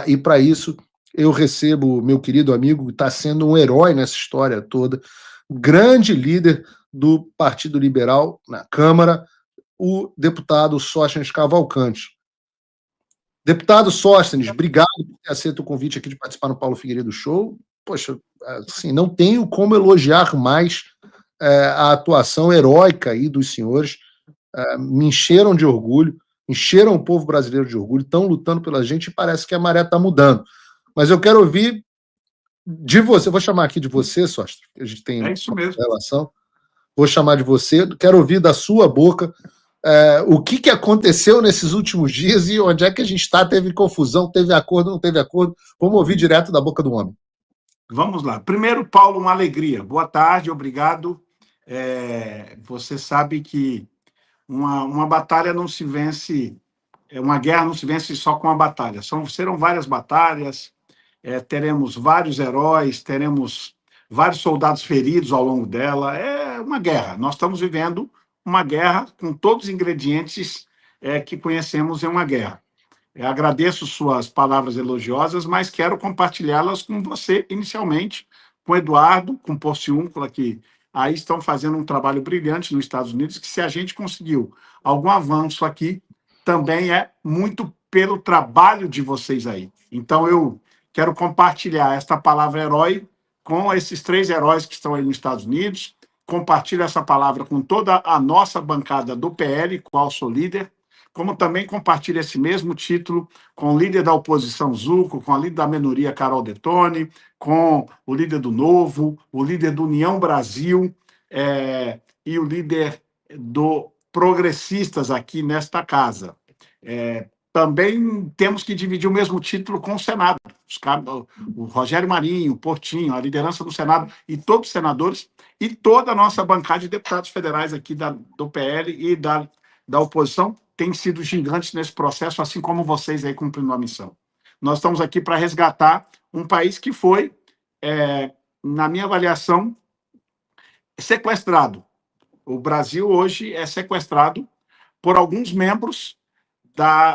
e para isso eu recebo meu querido amigo, que está sendo um herói nessa história toda, grande líder do Partido Liberal na Câmara, o deputado Sóstenes Cavalcante. Deputado Sóstenes, obrigado por ter aceito o convite aqui de participar no Paulo Figueiredo Show. Poxa, assim, não tenho como elogiar mais a atuação heróica aí dos senhores. Me encheram de orgulho, encheram o povo brasileiro de orgulho, estão lutando pela gente e parece que a maré está mudando. Mas eu quero ouvir de você, eu vou chamar aqui de você, Sóstenes, que a gente tem isso mesmo. Relação. Vou chamar de você, quero ouvir da sua boca o que aconteceu nesses últimos dias e onde é que a gente está. Teve confusão, teve acordo, não teve acordo? Vamos ouvir direto da boca do homem. Vamos lá. Primeiro, Paulo, uma alegria. Boa tarde, obrigado. Você sabe que uma batalha não se vence, uma guerra não se vence só com uma batalha. Serão várias batalhas, teremos vários heróis, teremos vários soldados feridos ao longo dela. É uma guerra. Nós estamos vivendo uma guerra com todos os ingredientes que conhecemos em uma guerra. Eu agradeço suas palavras elogiosas, mas quero compartilhá-las com você inicialmente, com o Eduardo, com o Porciúncula, que aí estão fazendo um trabalho brilhante nos Estados Unidos, que se a gente conseguiu algum avanço aqui, também é muito pelo trabalho de vocês aí. Então, eu quero compartilhar esta palavra herói com esses 3 heróis que estão aí nos Estados Unidos, compartilho essa palavra com toda a nossa bancada do PL, qual sou líder, como também compartilho esse mesmo título com o líder da oposição, Zucco, com a líder da minoria, Carol Detone, com o líder do Novo, o líder do União Brasil e o líder do Progressistas aqui nesta casa. Também temos que dividir o mesmo título com o Senado. O Rogério Marinho, o Portinho, a liderança do Senado e todos os senadores e toda a nossa bancada de deputados federais aqui do PL e da oposição têm sido gigantes nesse processo, assim como vocês aí cumprindo a missão. Nós estamos aqui para resgatar um país que foi, na minha avaliação, sequestrado. O Brasil hoje é sequestrado por alguns membros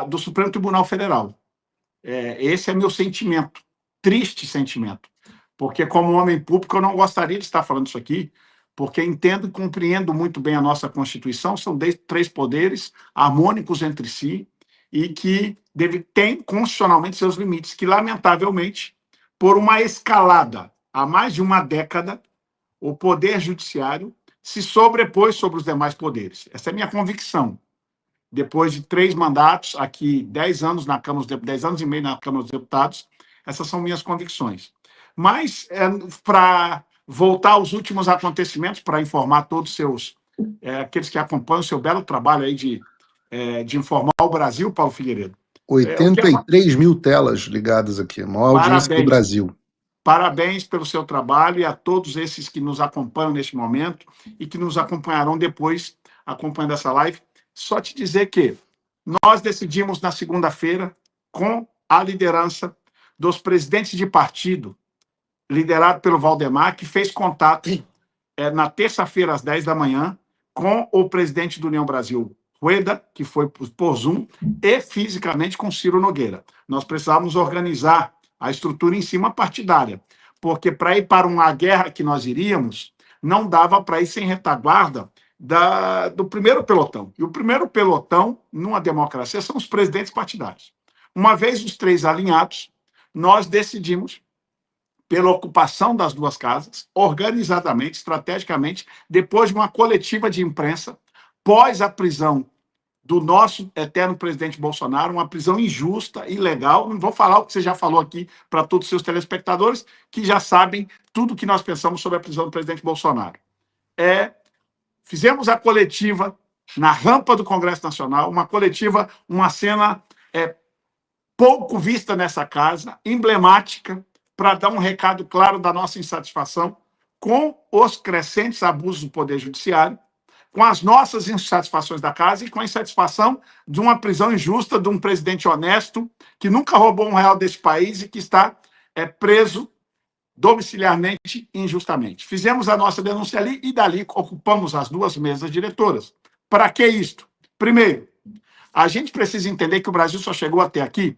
do Supremo Tribunal Federal. Esse é meu sentimento, triste sentimento, porque como homem público eu não gostaria de estar falando isso aqui, porque entendo e compreendo muito bem a nossa Constituição, são 3 poderes harmônicos entre si e que têm constitucionalmente seus limites, que, lamentavelmente, por uma escalada há mais de uma década, o Poder Judiciário se sobrepôs sobre os demais poderes. Essa é a minha convicção. Depois de 3 mandatos, aqui 10 anos na Câmara dos Deputados, 10 anos e meio na Câmara dos Deputados, essas são minhas convicções. Mas, para voltar aos últimos acontecimentos, para informar todos aqueles que acompanham o seu belo trabalho aí de informar o Brasil, Paulo Figueiredo. 83 mil telas ligadas aqui, a maior audiência do Brasil. Parabéns pelo seu trabalho e a todos esses que nos acompanham neste momento e que nos acompanharão depois, acompanhando essa live. Só te dizer que nós decidimos na segunda-feira, com a liderança dos presidentes de partido, liderado pelo Valdemar, que fez contato na terça-feira, às 10 da manhã, com o presidente do União Brasil, Rueda, que foi por Zoom, e fisicamente com Ciro Nogueira. Nós precisávamos organizar a estrutura em cima partidária, porque para ir para uma guerra que nós iríamos, não dava para ir sem retaguarda do primeiro pelotão. E o primeiro pelotão, numa democracia, são os presidentes partidários. Uma vez os 3 alinhados, nós decidimos, pela ocupação das 2 casas, organizadamente, estrategicamente, depois de uma coletiva de imprensa, pós a prisão do nosso eterno presidente Bolsonaro, uma prisão injusta, ilegal. Não vou falar o que você já falou aqui para todos os seus telespectadores, que já sabem tudo o que nós pensamos sobre a prisão do presidente Bolsonaro. Fizemos a coletiva na rampa do Congresso Nacional, uma coletiva, uma cena pouco vista nessa casa, emblemática, para dar um recado claro da nossa insatisfação com os crescentes abusos do Poder Judiciário, com as nossas insatisfações da casa e com a insatisfação de uma prisão injusta de um presidente honesto que nunca roubou R$1 desse país e que está preso domiciliarmente injustamente. Fizemos a nossa denúncia ali e dali ocupamos as 2 mesas diretoras. Para que isto? Primeiro, a gente precisa entender que o Brasil só chegou até aqui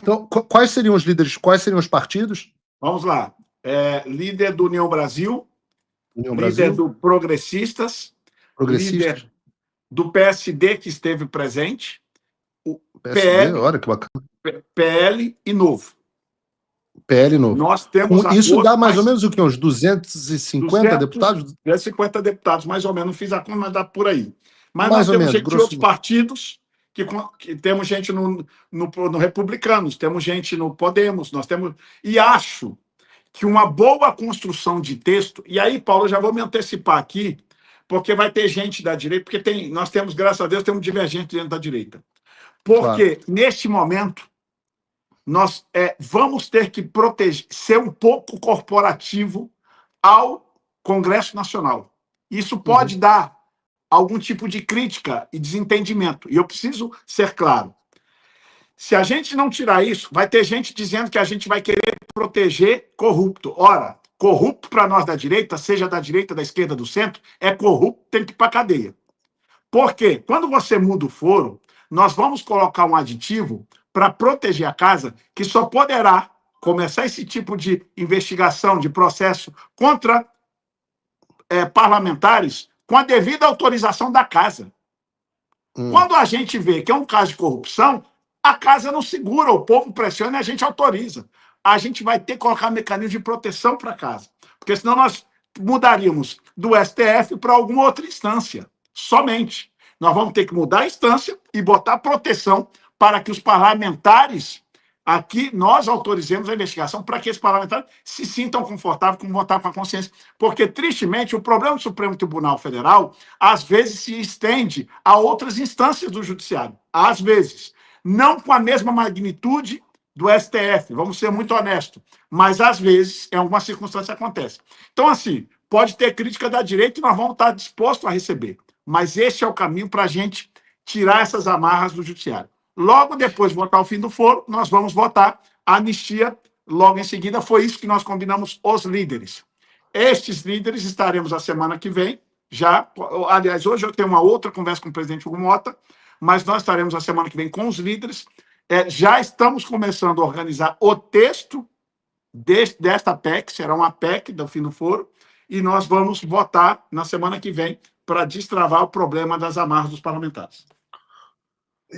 Então, quais seriam os líderes, quais seriam os partidos? Vamos lá. Líder do União Brasil, União líder Brasil, do Progressistas, progressistas, líder do PSD, que esteve presente, o PSD, PL, olha que bacana. PL e Novo. PL novo. Nós temos Isso dá mais ou mas menos o quê? Uns 250 deputados? 250 deputados, mais ou menos. Não fiz a conta, mas dá por aí. Mas nós Mais ou temos menos, gente de grosso outros partidos, que temos gente no Republicanos, temos gente no Podemos, nós temos. E acho que uma boa construção de texto. E aí, Paulo, eu já vou me antecipar aqui, porque vai ter gente da direita, porque nós temos, graças a Deus, temos divergente dentro da direita. Porque, claro. neste momento, nós vamos ter que proteger, ser um pouco corporativo ao Congresso Nacional. Isso pode dar algum tipo de crítica e desentendimento. E eu preciso ser claro. Se a gente não tirar isso, vai ter gente dizendo que a gente vai querer proteger corrupto. Ora, corrupto para nós da direita, seja da direita, da esquerda, do centro, é corrupto, tem que ir para a cadeia. Porque quando você muda o foro, nós vamos colocar um aditivo para proteger a casa, que só poderá começar esse tipo de investigação, de processo contra parlamentares com a devida autorização da casa. Quando a gente vê que é um caso de corrupção, a casa não segura, o povo pressiona e a gente autoriza. A gente vai ter que colocar mecanismo de proteção para a casa, porque senão nós mudaríamos do STF para alguma outra instância, somente. Nós vamos ter que mudar a instância e botar proteção para que os parlamentares, aqui, nós autorizemos a investigação para que esses parlamentares se sintam confortáveis com votar com a consciência. Porque, tristemente, o problema do Supremo Tribunal Federal, às vezes, se estende a outras instâncias do Judiciário. Às vezes. Não com a mesma magnitude do STF, vamos ser muito honestos, mas, às vezes, em alguma circunstância acontece. Então, assim, pode ter crítica da direita e nós vamos estar dispostos a receber. Mas este é o caminho para a gente tirar essas amarras do Judiciário. Logo depois de votar o fim do foro, nós vamos votar a anistia. Logo em seguida, foi isso que nós combinamos, os líderes. Estes líderes estaremos a semana que vem, já. Aliás, hoje eu tenho uma outra conversa com o presidente Hugo Mota, mas nós estaremos a semana que vem com os líderes. Já estamos começando a organizar o texto desta PEC, será uma PEC do fim do foro, e nós vamos votar na semana que vem para destravar o problema das amarras dos parlamentares.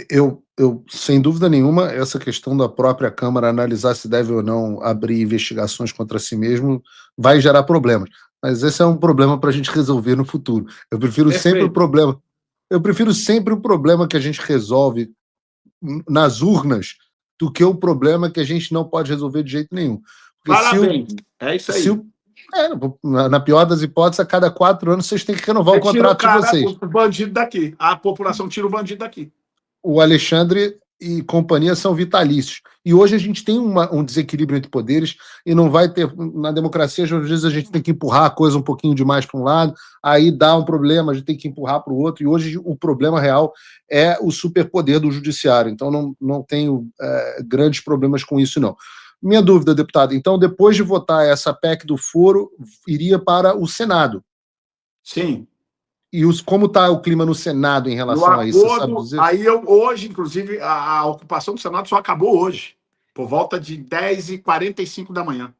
Eu, sem dúvida nenhuma, essa questão da própria Câmara analisar se deve ou não abrir investigações contra si mesmo vai gerar problemas. Mas esse é um problema para a gente resolver no futuro. Eu prefiro sempre o problema. Eu prefiro sempre o problema que a gente resolve nas urnas do que o problema que a gente não pode resolver de jeito nenhum. Parabéns. É isso aí. Na pior das hipóteses, a cada 4 anos vocês têm que renovar o contrato de vocês. O bandido daqui. A população tira o bandido daqui. O Alexandre e companhia são vitalícios. E hoje a gente tem um desequilíbrio entre poderes e não vai ter... Na democracia, às vezes a gente tem que empurrar a coisa um pouquinho demais para um lado, aí dá um problema, a gente tem que empurrar para o outro, e hoje o problema real é o superpoder do judiciário. Então não tenho grandes problemas com isso, não. Minha dúvida, deputado, então depois de votar essa PEC do foro, iria para o Senado? Sim. E como está o clima no Senado em relação a isso? Você sabe dizer? Aí hoje, inclusive, a ocupação do Senado só acabou hoje, por volta de 10h45 da manhã.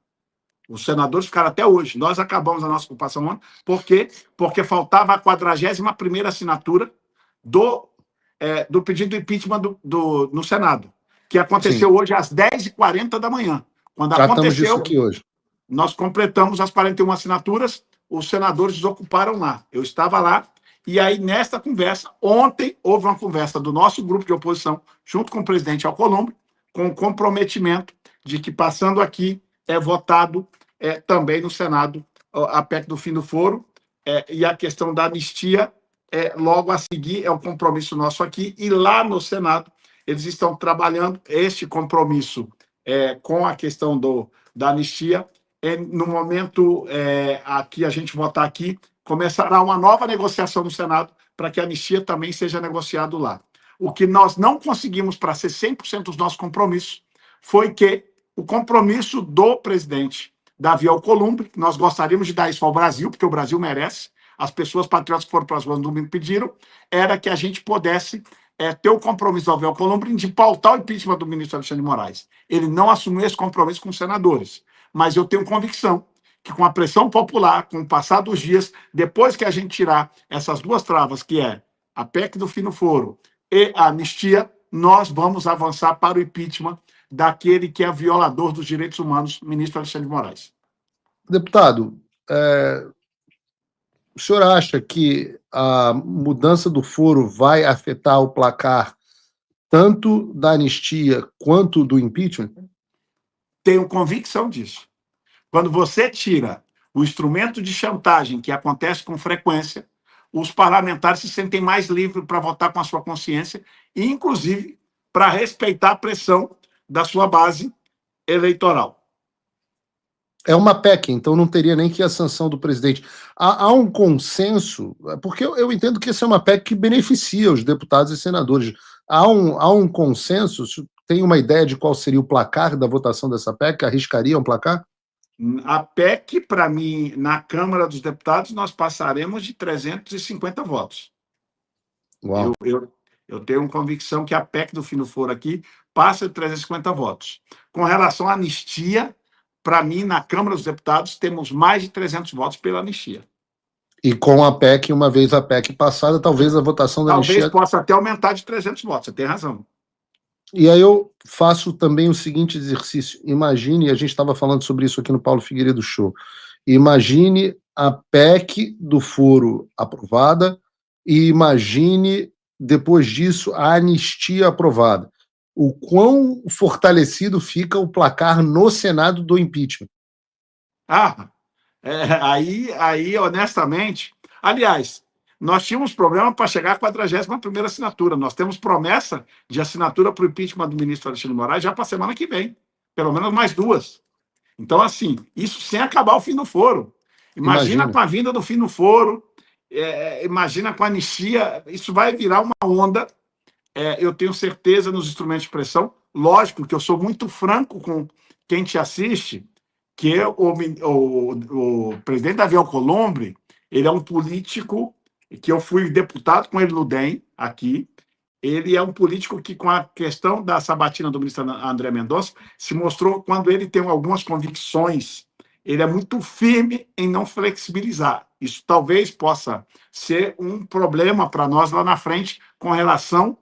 Os senadores ficaram até hoje. Nós acabamos a nossa ocupação ontem. Por quê? Porque faltava a 41ª assinatura do pedido de impeachment no Senado, que aconteceu hoje às 10h40 da manhã. Quando aconteceu, disso aqui hoje. Nós completamos as 41 assinaturas, os senadores desocuparam lá. Eu estava lá, e aí, nesta conversa, ontem, houve uma conversa do nosso grupo de oposição, junto com o presidente Alcolumbre, com o comprometimento de que, passando aqui, é votado também no Senado a PEC do fim do foro, e a questão da anistia, logo a seguir, é um compromisso nosso aqui, e lá no Senado, eles estão trabalhando este compromisso com a questão da anistia. No momento que a gente votar aqui, começará uma nova negociação no Senado para que a anistia também seja negociado lá. O que nós não conseguimos para ser 100% dos nossos compromissos foi que o compromisso do presidente Davi Alcolumbre, nós gostaríamos de dar isso ao Brasil, porque o Brasil merece, as pessoas patriotas que foram para as ruas no domingo pediram, era que a gente pudesse ter o compromisso do Davi Alcolumbre de pautar o impeachment do ministro Alexandre de Moraes. Ele não assumiu esse compromisso com os senadores. Mas eu tenho convicção que, com a pressão popular, com o passar dos dias, depois que a gente tirar essas duas travas, que é a PEC do fim do foro e a anistia, nós vamos avançar para o impeachment daquele que é violador dos direitos humanos, ministro Alexandre de Moraes. Deputado, o senhor acha que a mudança do foro vai afetar o placar tanto da anistia quanto do impeachment? Tenho convicção disso. Quando você tira o instrumento de chantagem, que acontece com frequência, os parlamentares se sentem mais livres para votar com a sua consciência e, inclusive, para respeitar a pressão da sua base eleitoral. É uma PEC, então não teria nem que a sanção do presidente. Há um consenso, porque eu entendo que essa é uma PEC que beneficia os deputados e senadores. Há um consenso? Tem uma ideia de qual seria o placar da votação dessa PEC? Arriscaria um placar? A PEC, para mim, na Câmara dos Deputados, nós passaremos de 350 votos. Uau. Eu tenho convicção que a PEC do fim do foro aqui passa de 350 votos. Com relação à anistia, para mim, na Câmara dos Deputados, temos mais de 300 votos pela anistia. E com a PEC, uma vez a PEC passada, talvez a votação da anistia... Talvez possa até aumentar de 300 votos, você tem razão. E aí eu faço também o seguinte exercício. Imagine, a gente estava falando sobre isso aqui no Paulo Figueiredo Show, imagine a PEC do foro aprovada e imagine, depois disso, a anistia aprovada. O quão fortalecido fica o placar no Senado do impeachment? Aí, honestamente... Aliás, nós tínhamos problema para chegar à 41ª assinatura. Nós temos promessa de assinatura para o impeachment do ministro Alexandre de Moraes já para a semana que vem. Pelo menos mais 2. Então, assim, isso sem acabar o fim do foro. Imagina com a vinda do fim do foro, imagina com a anistia, isso vai virar uma onda. Eu tenho certeza nos instrumentos de pressão. Lógico que eu sou muito franco com quem te assiste, que o presidente Davi Alcolumbre, ele é um político que eu fui deputado com ele no DEM, aqui. Ele é um político que, com a questão da sabatina do ministro André Mendonça, se mostrou, quando ele tem algumas convicções, ele é muito firme em não flexibilizar. Isso talvez possa ser um problema para nós lá na frente com relação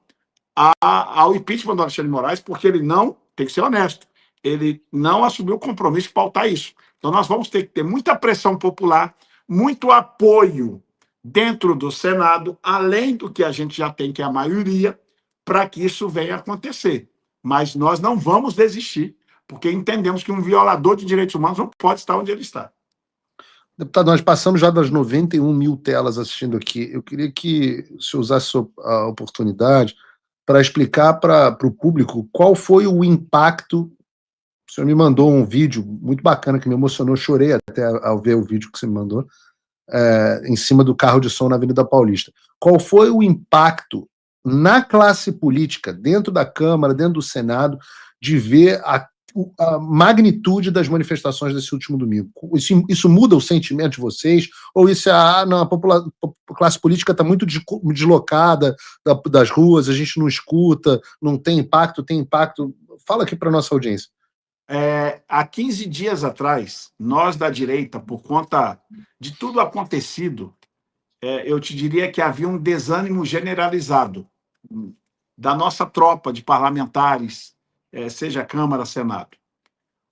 ao impeachment do Alexandre de Moraes, porque ele não, tem que ser honesto, ele não assumiu o compromisso de pautar isso. Então nós vamos ter que ter muita pressão popular, muito apoio dentro do Senado, além do que a gente já tem, que é a maioria, para que isso venha a acontecer. Mas nós não vamos desistir, porque entendemos que um violador de direitos humanos não pode estar onde ele está. Deputado, nós passamos já das 91 mil telas assistindo aqui. Eu queria que o senhor usasse a oportunidade para explicar para o público qual foi o impacto. O senhor me mandou um vídeo muito bacana que me emocionou, chorei até ao ver o vídeo que você me mandou, em cima do carro de som na Avenida Paulista. Qual foi o impacto na classe política, dentro da Câmara, dentro do Senado, de ver a magnitude das manifestações desse último domingo? Isso muda o sentimento de vocês? Ou isso a classe política está muito deslocada das ruas, a gente não escuta, não tem impacto, tem impacto? Fala aqui para a nossa audiência. Há 15 dias atrás, nós da direita, por conta de tudo acontecido, eu te diria que havia um desânimo generalizado da nossa tropa de parlamentares, seja Câmara, Senado.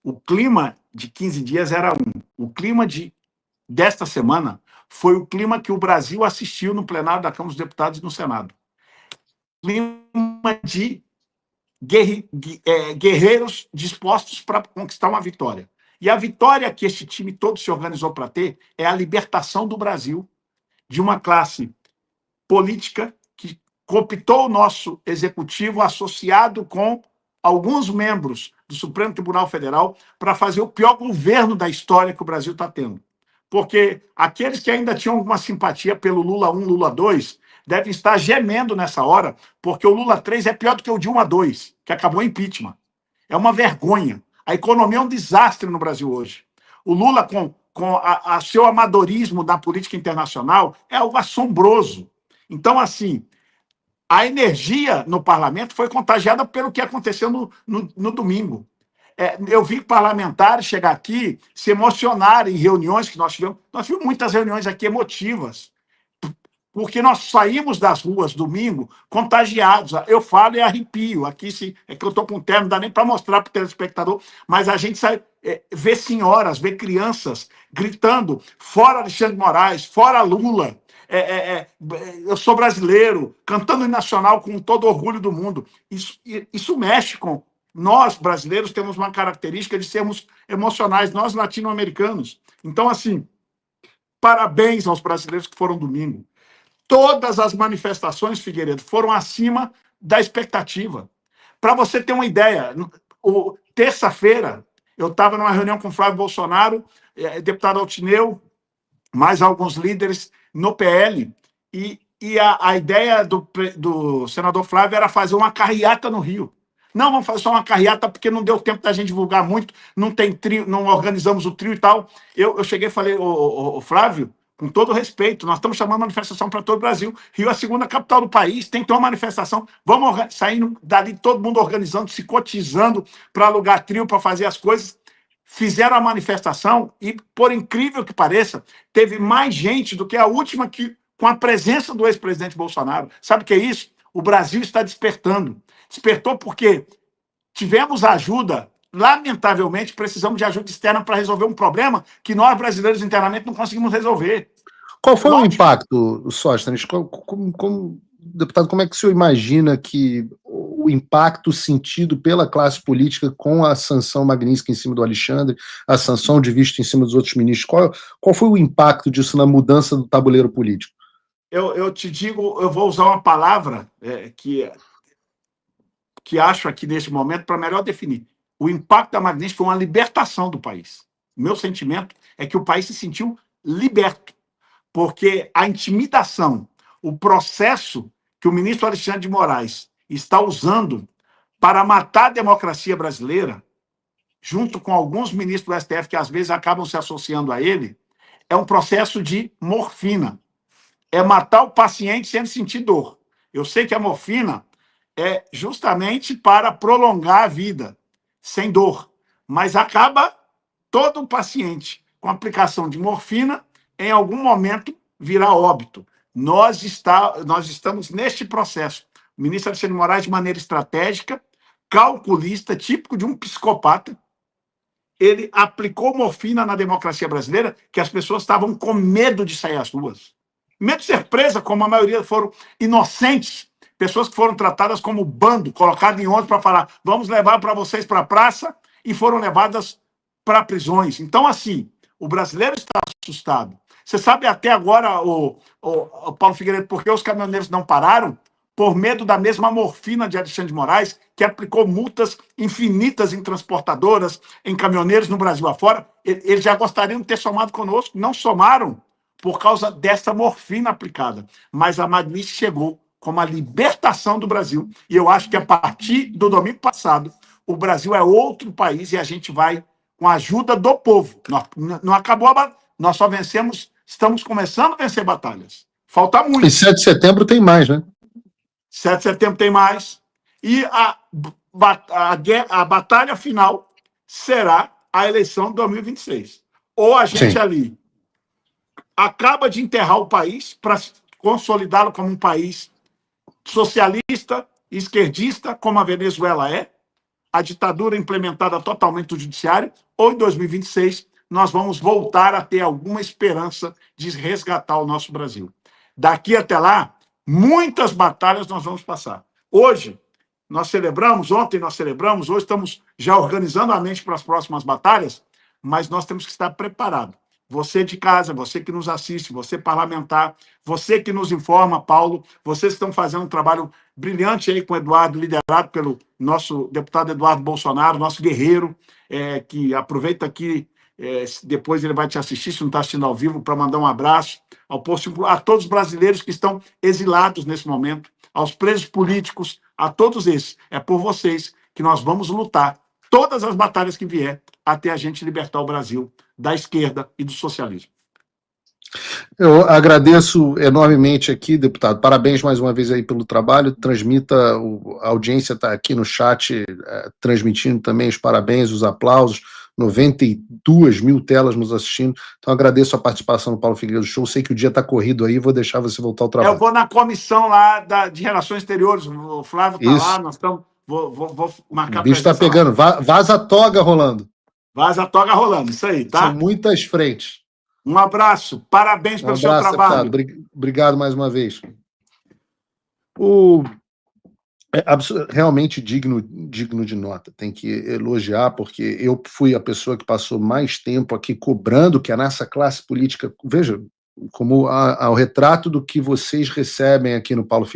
O clima de 15 dias era o clima desta semana foi o clima que o Brasil assistiu no plenário da Câmara dos Deputados e no Senado. Clima de guerreiros dispostos para conquistar uma vitória. E a vitória que este time todo se organizou para ter é a libertação do Brasil de uma classe política que cooptou o nosso executivo associado com alguns membros do Supremo Tribunal Federal para fazer o pior governo da história que o Brasil está tendo. Porque aqueles que ainda tinham alguma simpatia pelo Lula 1, Lula 2, devem estar gemendo nessa hora, porque o Lula 3 é pior do que o Dilma 2, que acabou em impeachment. É uma vergonha. A economia é um desastre no Brasil hoje. O Lula, com seu amadorismo da política internacional, é algo assombroso. Então, assim, a energia no parlamento foi contagiada pelo que aconteceu no domingo. Eu vi parlamentares chegar aqui, se emocionarem em reuniões que nós tivemos. Nós tivemos muitas reuniões aqui emotivas, porque nós saímos das ruas domingo contagiados. Eu falo e arrepio. Aqui é que eu estou com um terno, não dá nem para mostrar para o telespectador, mas a gente sai, vê senhoras, vê crianças gritando: fora Alexandre de Moraes, fora Lula. Eu sou brasileiro, cantando em nacional com todo o orgulho do mundo. Isso mexe com... Nós, brasileiros, temos uma característica de sermos emocionais, nós latino-americanos. Então, assim, parabéns aos brasileiros que foram domingo. Todas as manifestações, Figueiredo, foram acima da expectativa. Para você ter uma ideia, terça-feira, eu estava numa reunião com o Flávio Bolsonaro, deputado Altineu, mais alguns líderes no PL, e a ideia do senador Flávio era fazer uma carreata no Rio. Não, vamos fazer só uma carreata, porque não deu tempo da gente divulgar muito, não tem trio, não organizamos o trio e tal. Eu cheguei e falei: ô, Flávio, com todo respeito, nós estamos chamando manifestação para todo o Brasil. Rio é a segunda capital do país, tem que ter uma manifestação. Vamos saindo dali, todo mundo organizando, se cotizando para alugar trio, para fazer as coisas. Fizeram a manifestação e, por incrível que pareça, teve mais gente do que a última, com a presença do ex-presidente Bolsonaro. Sabe o que é isso? O Brasil está despertando. Despertou porque tivemos ajuda. Lamentavelmente, precisamos de ajuda externa para resolver um problema que nós, brasileiros, internamente, não conseguimos resolver. Qual foi o impacto, Sóstenes? Deputado, como é que o senhor imagina que o impacto sentido pela classe política com a sanção Magnitsky em cima do Alexandre, a sanção de visto em cima dos outros ministros, qual foi o impacto disso na mudança do tabuleiro político? Eu te digo, eu vou usar uma palavra que acho aqui neste momento para melhor definir. O impacto da Magnitsky foi uma libertação do país. Meu sentimento é que o país se sentiu liberto, porque a intimidação, o processo que o ministro Alexandre de Moraes está usando para matar a democracia brasileira, junto com alguns ministros do STF que às vezes acabam se associando a ele, é um processo de morfina. É matar o paciente sem sentir dor. Eu sei que a morfina é justamente para prolongar a vida, sem dor. Mas acaba todo paciente com aplicação de morfina, em algum momento, virá óbito. Nós estamos neste processo. O ministro Alexandre de Moraes, de maneira estratégica, calculista, típico de um psicopata, ele aplicou morfina na democracia brasileira, que as pessoas estavam com medo de sair às ruas. Medo de ser presa, como a maioria foram inocentes, pessoas que foram tratadas como bando, colocadas em ônibus para falar: vamos levar para vocês para a praça, e foram levadas para prisões. Então, assim, o brasileiro está assustado. Você sabe até agora, o Paulo Figueiredo, por que os caminhoneiros não pararam? Por medo da mesma morfina de Alexandre de Moraes, que aplicou multas infinitas em transportadoras, em caminhoneiros no Brasil afora. Eles já gostariam de ter somado conosco, não somaram por causa dessa morfina aplicada. Mas a Magnitsky chegou como a libertação do Brasil, e eu acho que a partir do domingo passado, o Brasil é outro país e a gente vai com a ajuda do povo. Não acabou, nós só vencemos, estamos começando a vencer batalhas. Falta muito. E 7 de setembro tem mais, né? 7 de setembro tem mais. E a batalha final será a eleição de 2026. Ou a gente Sim. ali acaba de enterrar o país para consolidá-lo como um país socialista, esquerdista, como a Venezuela é, a ditadura implementada totalmente do judiciário, ou em 2026 nós vamos voltar a ter alguma esperança de resgatar o nosso Brasil. Daqui até lá, muitas batalhas nós vamos passar. Hoje, nós celebramos, ontem nós celebramos, hoje estamos já organizando a mente para as próximas batalhas, mas nós temos que estar preparados. Você de casa, você que nos assiste, você parlamentar, você que nos informa, Paulo, vocês estão fazendo um trabalho brilhante aí com o Eduardo, liderado pelo nosso deputado Eduardo Bolsonaro, nosso guerreiro, que aproveita aqui, depois ele vai te assistir, se não está assistindo ao vivo, para mandar um abraço a todos os brasileiros que estão exilados nesse momento, aos presos políticos, a todos esses. É por vocês que nós vamos lutar todas as batalhas que vier até a gente libertar o Brasil da esquerda e do socialismo. Eu agradeço enormemente aqui, deputado. Parabéns mais uma vez aí pelo trabalho. Transmita, a audiência está aqui no chat, transmitindo também os parabéns, os aplausos. 92 mil telas nos assistindo. Então agradeço a participação do Paulo Figueiredo Show. Sei que o dia está corrido aí, vou deixar você voltar ao trabalho. Eu vou na comissão lá de Relações Exteriores. O Flávio está lá, nós estamos. Vou marcar. O bicho está pegando. Vaza a toga rolando. Vaza a toga rolando, isso aí, tá? São muitas frentes. Um abraço, parabéns pelo seu trabalho. Deputado. Obrigado mais uma vez. É realmente digno de nota, tem que elogiar, porque eu fui a pessoa que passou mais tempo aqui cobrando que a nossa classe política, veja, como o retrato do que vocês recebem aqui no Paulo Figueiredo.